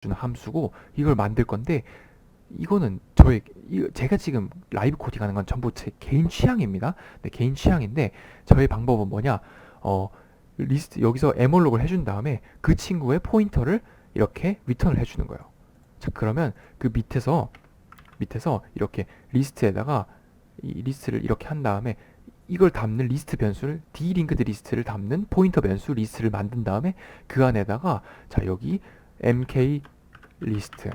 주는 함수고 이걸 만들 건데 이거는 제가 지금 라이브 코딩하는 건 전부 제 개인 취향입니다. 네, 개인 취향인데 저의 방법은 뭐냐? 리스트 여기서 에몰록을 해준 다음에 그 친구의 포인터를 이렇게 리턴을 해주는 거예요. 자, 그러면 그 밑에서 이렇게 리스트에다가 이 리스트를 이렇게 한 다음에 이걸 담는 리스트 변수를 dlinked 리스트를 담는 포인터 변수 리스트를 만든 다음에 그 안에다가 자 여기 mk 리스트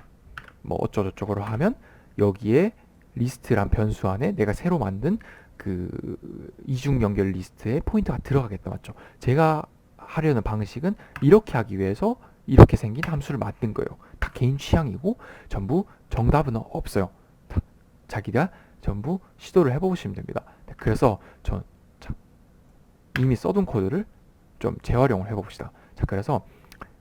뭐 어쩌고저쩌고로 하면 여기에 리스트란 변수 안에 내가 새로 만든 그 이중 연결 리스트에 포인터가 들어가겠다 맞죠? 제가 하려는 방식은 이렇게 하기 위해서 이렇게 생긴 함수를 만든 거예요. 다 개인 취향이고 전부 정답은 없어요. 다 자기가 전부 시도를 해보시면 됩니다. 그래서 전 이미 써둔 코드를 좀 재활용을 해봅시다. 자, 그래서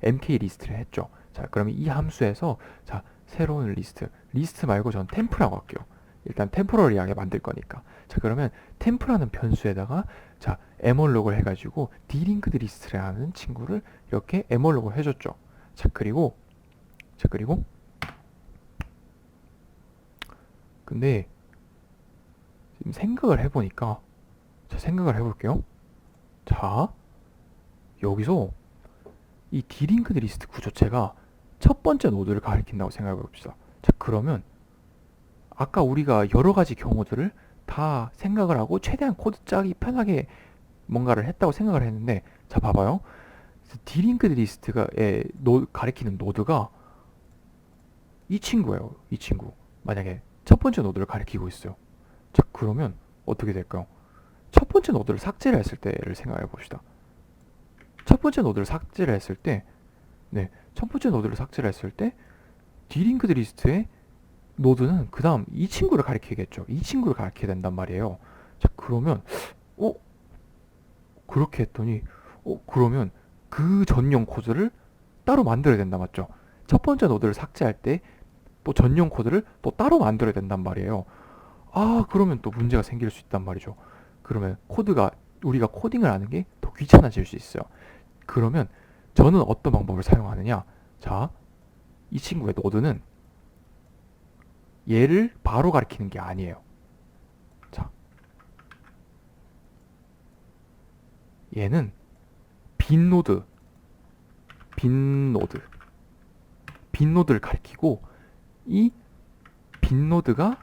mk 리스트를 했죠. 자, 그러면 이 함수에서 자 새로운 리스트 말고 전 템프라고 할게요. 일단 템포러리하게 만들 거니까. 자, 그러면 템프라는 변수에다가 자 에몰록을 해가지고 dlinked 리스트라는 친구를 이렇게 에몰록을 해줬죠. 자 그리고 근데 지금 생각을 해보니까 자 생각을 해볼게요. 자 여기서 이 dlinked 리스트 구조체가 첫 번째 노드를 가리킨다고 생각해 봅시다. 자 그러면 아까 우리가 여러 가지 경우들을 다 생각을 하고 최대한 코드 짜기 편하게 뭔가를 했다고 생각을 했는데 자 봐봐요. dlinked 리스트가 가리키는 노드가 이 친구예요. 이 친구. 만약에 첫 번째 노드를 가리키고 있어요. 자 그러면 어떻게 될까요? 첫 번째 노드를 삭제를 했을 때를 생각해 봅시다. 첫 번째 노드를 삭제를 했을 때 네, 첫 번째 노드를 삭제를 했을 때 dlinked 리스트에 노드는 그 다음 이 친구를 가리키겠죠. 이 친구를 가리켜야 된단 말이에요. 자 그러면 어? 그렇게 했더니 그러면 그 전용 코드를 따로 만들어야 된다 맞죠? 첫 번째 노드를 삭제할 때 또 전용 코드를 또 따로 만들어야 된단 말이에요. 아 그러면 또 문제가 생길 수 있단 말이죠. 그러면 우리가 코딩을 하는 게 더 귀찮아질 수 있어요. 그러면 저는 어떤 방법을 사용하느냐? 자, 이 친구의 노드는 얘를 바로 가리키는 게 아니에요. 자, 얘는 빈 노드, 빈 노드, 빈 노드를 가리키고 이 빈 노드가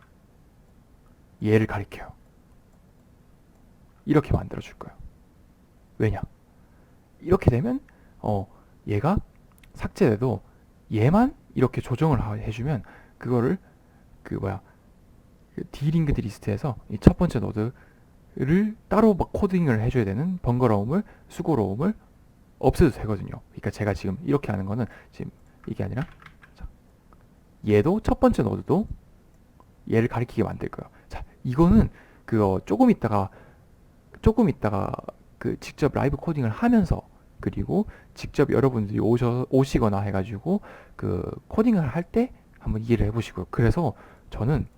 얘를 가리켜요. 이렇게 만들어 줄 거예요. 왜냐? 이렇게 되면 얘가 삭제돼도 얘만 이렇게 조정을 해주면 그거를 dlinked 리스트에서 이 첫 번째 노드를 따로 막 코딩을 해줘야 되는 번거로움을 수고로움을 없애도 되거든요. 그러니까 제가 지금 이렇게 하는 거는 지금 이게 아니라 자, 얘도 첫 번째 노드도 얘를 가리키게 만들 거예요. 자, 이거는 조금 있다가 그 직접 라이브 코딩을 하면서 그리고 직접 여러분들이 오시거나 해가지고 그 코딩을 할 때 한번 이해를 해보시고요. 그래서 저는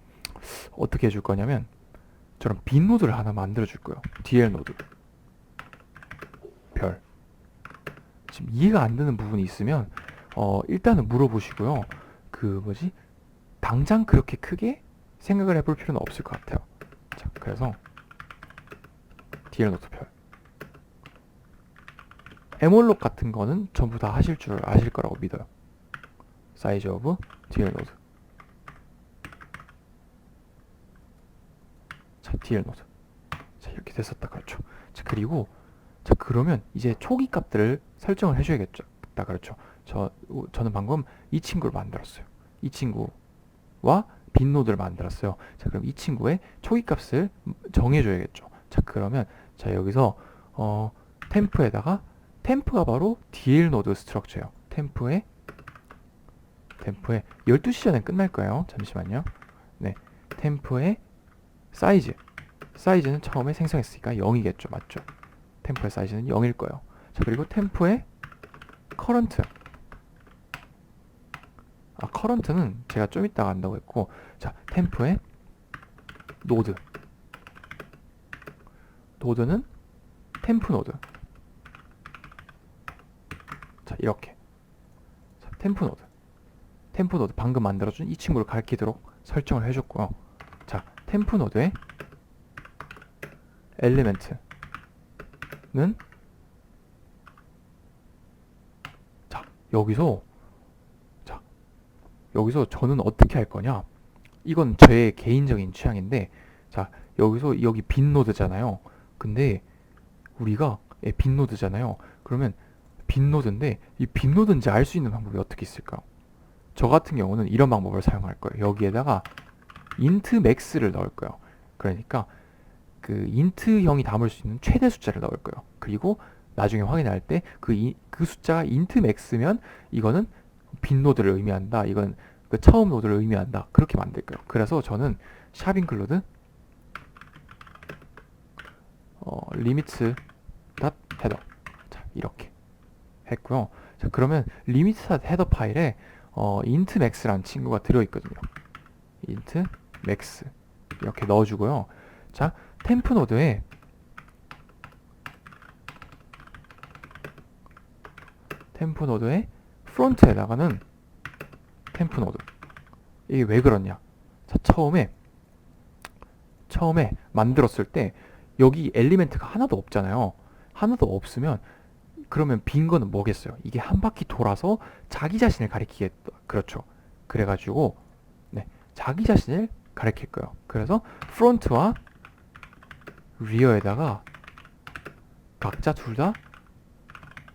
어떻게 해줄 거냐면 저런 빈 노드를 하나 만들어 줄 거예요. dl 노드 별. 지금 이해가 안 되는 부분이 있으면 일단은 물어보시고요. 그 뭐지? 당장 그렇게 크게 생각을 해볼 필요는 없을 것 같아요. 자, 그래서 dl 노드 별. 에몰록 같은 거는 전부 다 하실 줄 아실 거라고 믿어요. 사이즈 오브 dl 노드. 자, dl 노드. 자, 이렇게 됐었다. 그렇죠. 자, 그리고 자, 그러면 이제 초기 값들을 설정을 해줘야겠죠. 그렇죠. 저는 방금 이 친구를 만들었어요. 이 친구와 빈 노드를 만들었어요. 자, 그럼 이 친구의 초기 값을 정해줘야겠죠. 자, 그러면 자 여기서 템프에다가 템프가 바로 dl 노드 스트럭처예요. 템프에 12시 전에 끝날 거예요. 잠시만요. 네, 템프의 사이즈는 처음에 생성했으니까 0이겠죠. 맞죠? 템프의 사이즈는 0일 거예요. 자, 그리고 템프의 커런트. 커런트는 제가 좀 이따가 한다고 했고, 자, 템프의 노드는 템프 노드. 자, 이렇게. 자, 템프 노드. 템프 노드 방금 만들어준 이 친구를 가리키도록 설정을 해줬고요. 자, 템프 노드의 엘리멘트는 자, 여기서 저는 어떻게 할 거냐? 이건 제 개인적인 취향인데, 자, 여기 빈 노드잖아요. 근데 우리가 빈 노드잖아요. 그러면 빈 노드인데 이 빈 노드인지 알 수 있는 방법이 어떻게 있을까요? 저 같은 경우는 이런 방법을 사용할 거예요. 여기에다가 int max를 넣을 거예요. 그러니까 그 int형이 담을 수 있는 최대 숫자를 넣을 거예요. 그리고 나중에 확인할 때 그 숫자가 int max면 이거는 빈 노드를 의미한다. 이건 그 처음 노드를 의미한다. 그렇게 만들 거예요. 그래서 저는 샵 include limits header 자, 이렇게 했고요. 자, 그러면 limits header 파일에 int max라는 친구가 들어있거든요. int max 이렇게 넣어주고요. 자, 템프 노드에 프론트에다가는 템프 노드 이게 왜 그러냐? 자, 처음에 만들었을 때 여기 엘리멘트가 하나도 없잖아요. 하나도 없으면 그러면 빈 거는 뭐겠어요? 이게 한 바퀴 돌아서 자기 자신을 가리키겠다. 그렇죠. 그래가지고 네, 자기 자신을 가리킬 거예요. 그래서 프론트와 리어에다가 각자 둘 다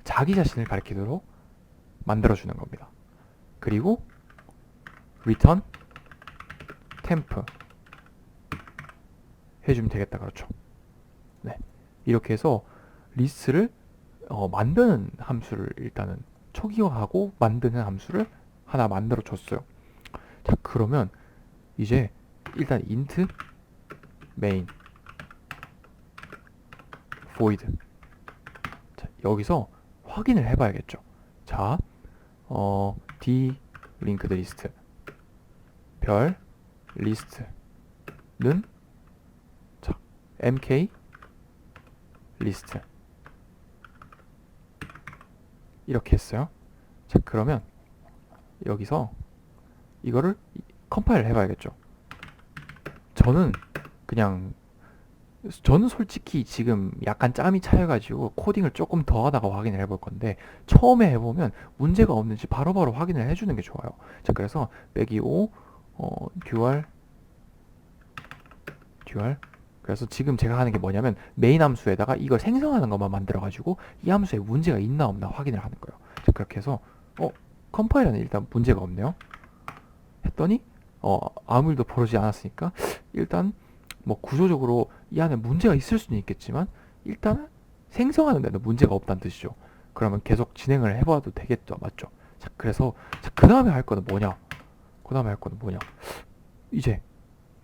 자기 자신을 가리키도록 만들어주는 겁니다. 그리고 return temp 해주면 되겠다. 그렇죠. 네, 이렇게 해서 리스트를 만드는 함수를 일단은 초기화하고 만드는 함수를 하나 만들어 줬어요. 자, 그러면 이제 일단 int main void 자, 여기서 확인을 해봐야겠죠. 자, d linked list 별 리스트는 자, mk 리스트 이렇게 했어요. 자, 그러면 여기서 이거를 컴파일 해봐야겠죠. 저는 솔직히 지금 약간 짬이 차여가지고 코딩을 조금 더 하다가 확인을 해볼 건데, 처음에 해보면 문제가 없는지 바로바로 확인을 해주는 게 좋아요. 자, 그래서 빼기 5 듀얼 그래서 지금 제가 하는 게 뭐냐면 메인 함수에다가 이걸 생성하는 것만 만들어가지고 이 함수에 문제가 있나 없나 확인을 하는 거예요. 자, 그렇게 해서 컴파일은 일단 문제가 없네요 했더니 아무 일도 벌어지지 않았으니까 일단 뭐 구조적으로 이 안에 문제가 있을 수는 있겠지만 일단은 생성하는 데는 문제가 없다는 뜻이죠. 그러면 계속 진행을 해봐도 되겠죠. 맞죠? 자, 그래서 그 다음에 할 거는 뭐냐? 이제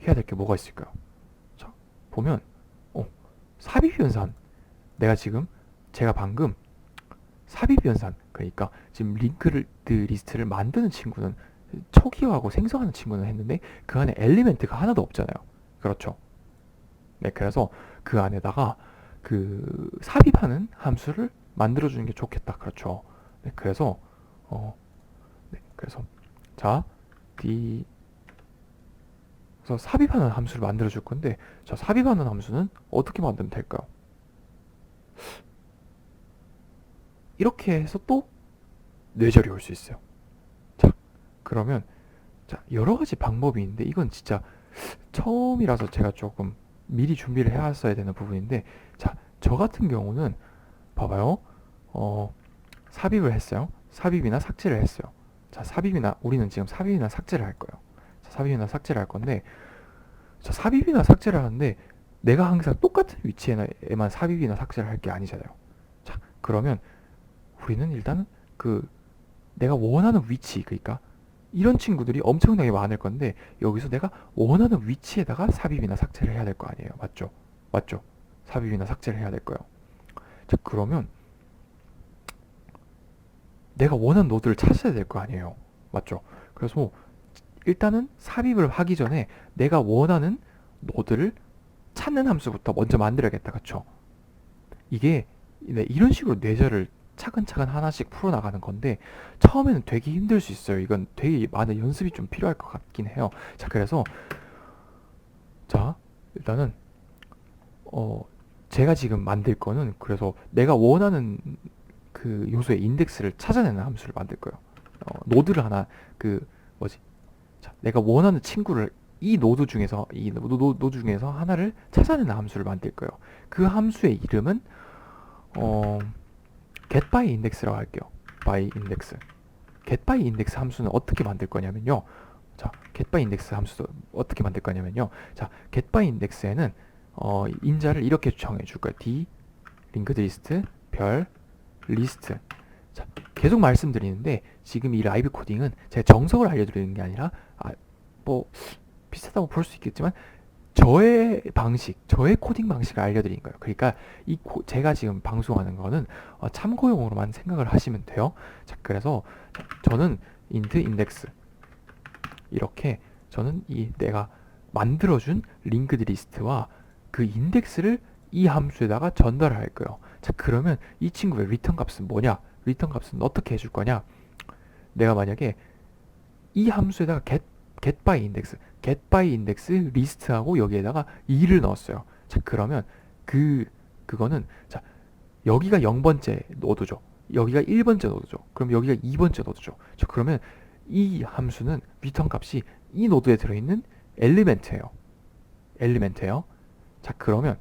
해야 될 게 뭐가 있을까요? 자, 보면 삽입 연산 제가 방금 삽입 연산, 그러니까 지금 링크드 리스트를 만드는 친구는 초기화하고 생성하는 친구는 했는데 그 안에 엘리멘트가 하나도 없잖아요. 그렇죠? 네, 그래서 그 안에다가 그 삽입하는 함수를 만들어주는 게 좋겠다. 그렇죠? 네, 그래서 자, 그래서 삽입하는 함수를 만들어줄 건데, 자, 삽입하는 함수는 어떻게 만들면 될까요? 이렇게 해서 또 뇌절이 올 수 있어요. 자, 그러면 여러 가지 방법이 있는데 이건 진짜 처음이라서 제가 조금 미리 준비를 해왔어야 되는 부분인데, 자, 저 같은 경우는 봐봐요. 삽입을 했어요. 삽입이나 삭제를 했어요. 자, 우리는 지금 삽입이나 삭제를 할 거예요. 자, 삽입이나 삭제를 할 건데, 자, 삽입이나 삭제를 하는데 내가 항상 똑같은 위치에만 삽입이나 삭제를 할 게 아니잖아요. 자, 그러면 우리는 일단은 내가 원하는 위치, 그러니까 이런 친구들이 엄청나게 많을 건데 여기서 내가 원하는 위치에다가 삽입이나 삭제를 해야 될 거 아니에요. 맞죠? 삽입이나 삭제를 해야 될 거예요. 자, 그러면 내가 원하는 노드를 찾아야 될 거 아니에요. 맞죠? 그래서 일단은 삽입을 하기 전에 내가 원하는 노드를 찾는 함수부터 먼저 만들어야겠다. 그쵸? 이게 이런 식으로 뇌절을 차근차근 하나씩 풀어나가는 건데 처음에는 되게 힘들 수 있어요. 이건 되게 많은 연습이 좀 필요할 것 같긴 해요. 자, 그래서 자, 일단은 어 제가 지금 만들 거는 그래서 내가 원하는 그 요소의 인덱스를 찾아내는 함수를 만들 거예요. 노드를 하나 그 뭐지? 자, 내가 원하는 친구를 이 노드 중에서 노드 중에서 하나를 찾아내는 함수를 만들 거예요. 그 함수의 이름은 어 getByIndex라고 할게요. byIndex. getByIndex 함수는 어떻게 만들 거냐면요. 자, getByIndex 함수도 어떻게 만들 거냐면요. 자, getByIndex에는 인자를 이렇게 정해 줄 거예요. d linked list 별 list. 자, 계속 말씀드리는데 지금 이 라이브 코딩은 제 정석을 알려드리는 게 아니라 뭐 비슷하다고 볼 수 있겠지만 저의 방식, 저의 코딩 방식을 알려드린 거예요. 그러니까 제가 지금 방송하는 거는 참고용으로만 생각을 하시면 돼요. 자, 그래서 저는 int index 이렇게 저는 이 내가 만들어준 linked list와 그 인덱스를 이 함수에다가 전달할 거예요. 자, 그러면 이 친구의 리턴 값은 뭐냐? 리턴 값은 어떻게 해줄 거냐? 내가 만약에 이 함수에다가 getByIndex list하고 여기에다가 2를 넣었어요. 자, 그러면 그거는 자, 여기가 0번째 노드죠. 여기가 1번째 노드죠. 그럼 여기가 2번째 노드죠. 자, 그러면 이 함수는 리턴 값이 이 노드에 들어있는 엘리멘트예요. 자, 그러면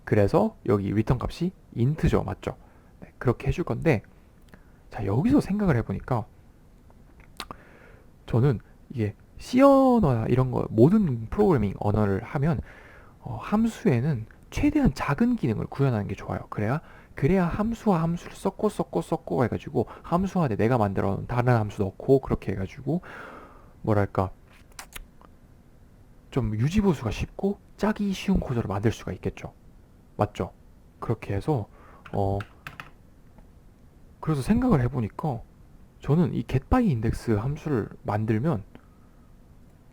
그래서 여기 리턴 값이 int죠. 맞죠? 네, 그렇게 해줄 건데 자, 여기서 생각을 해보니까 저는 이게 C 언어나 이런 거 모든 프로그래밍 언어를 하면 함수에는 최대한 작은 기능을 구현하는 게 좋아요. 그래야 함수와 함수를 섞고 해가지고 함수 안에 내가 만들어 놓은 다른 함수 넣고 그렇게 해가지고 뭐랄까 좀 유지보수가 쉽고 짜기 쉬운 코드를 만들 수가 있겠죠. 맞죠? 그렇게 해서 그래서 생각을 해보니까 저는 이 getByIndex 함수를 만들면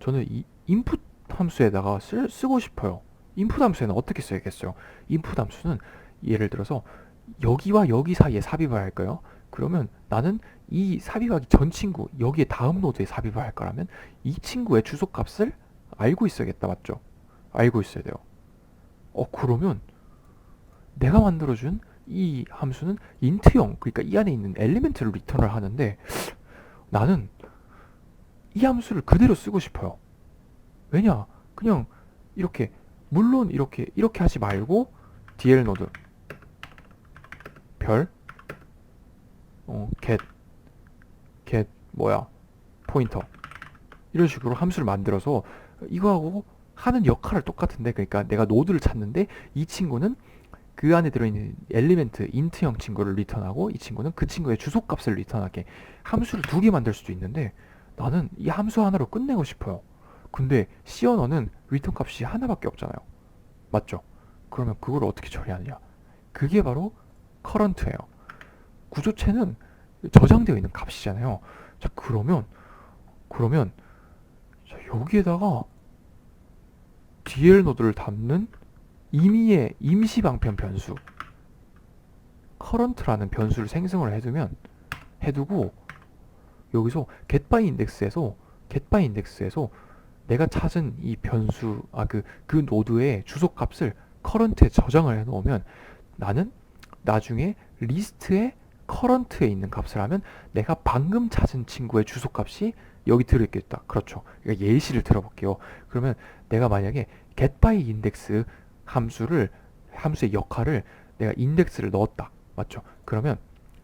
저는 이 input 함수에다가 쓰고 싶어요. input 함수에는 어떻게 써야겠어요? input 함수는 예를 들어서 여기와 여기 사이에 삽입을 할까요? 그러면 나는 이 삽입하기 전 친구, 여기에 다음 노드에 삽입을 할 거라면 이 친구의 주소값을 알고 있어야겠다. 맞죠? 알고 있어야 돼요. 그러면 내가 만들어준 이 함수는 int형, 그러니까 이 안에 있는 엘리멘트를 리턴을 하는데 나는 이 함수를 그대로 쓰고 싶어요. 왜냐? 그냥 이렇게 물론 이렇게 하지 말고 dl 노드 별 get 뭐야 포인터 이런 식으로 함수를 만들어서 이거하고 하는 역할을 똑같은데 그러니까 내가 노드를 찾는데 이 친구는 그 안에 들어있는 엘리멘트 int형 친구를 리턴하고 이 친구는 그 친구의 주소값을 리턴하게 함수를 두 개 만들 수도 있는데 나는 이 함수 하나로 끝내고 싶어요. 근데 C 언어는 리턴 값이 하나밖에 없잖아요. 맞죠? 그러면 그걸 어떻게 처리하느냐? 그게 바로 current예요. 구조체는 저장되어 있는 값이잖아요. 자, 그러면 자, 여기에다가 DL 노드를 담는 임의의 임시 방편 변수 current라는 변수를 생성을 해두고 여기서 getByIndex에서 내가 찾은 이 변수 그 노드의 주소값을 current에 저장을 해놓으면 나는 나중에 리스트에 current에 있는 값을 하면 내가 방금 찾은 친구의 주소값이 여기 들어있겠다. 그렇죠. 그러니까 예시를 들어볼게요. 그러면 내가 만약에 getByIndex 함수의 역할을 내가 인덱스를 넣었다. 맞죠? 그러면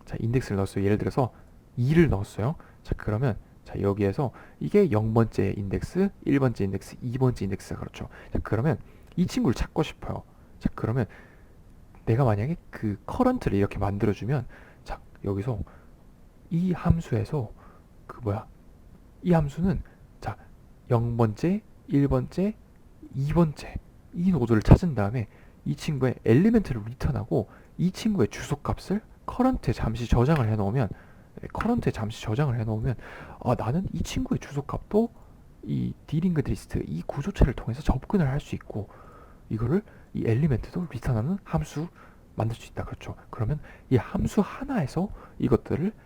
자, 인덱스를 넣었어요. 예를 들어서 2를 넣었어요. 자, 그러면 자, 여기에서 이게 0번째 인덱스, 1번째 인덱스, 2번째 인덱스가 그렇죠. 자, 그러면 이 친구를 찾고 싶어요. 자, 그러면 내가 만약에 그 current를 이렇게 만들어주면 자, 여기서 이 함수에서 이 함수는 자, 0번째, 1번째, 2번째 이 노드를 찾은 다음에 이 친구의 엘리멘트를 리턴하고 이 친구의 주소값을 current에 잠시 저장을 해놓으면 나는 이 친구의 주소값도 이 dlinked list 이 구조체를 통해서 접근을 할 수 있고 이거를 이 엘리멘트도 리턴하는 함수 만들 수 있다. 그렇죠. 그러면 이 함수 하나에서 이것들을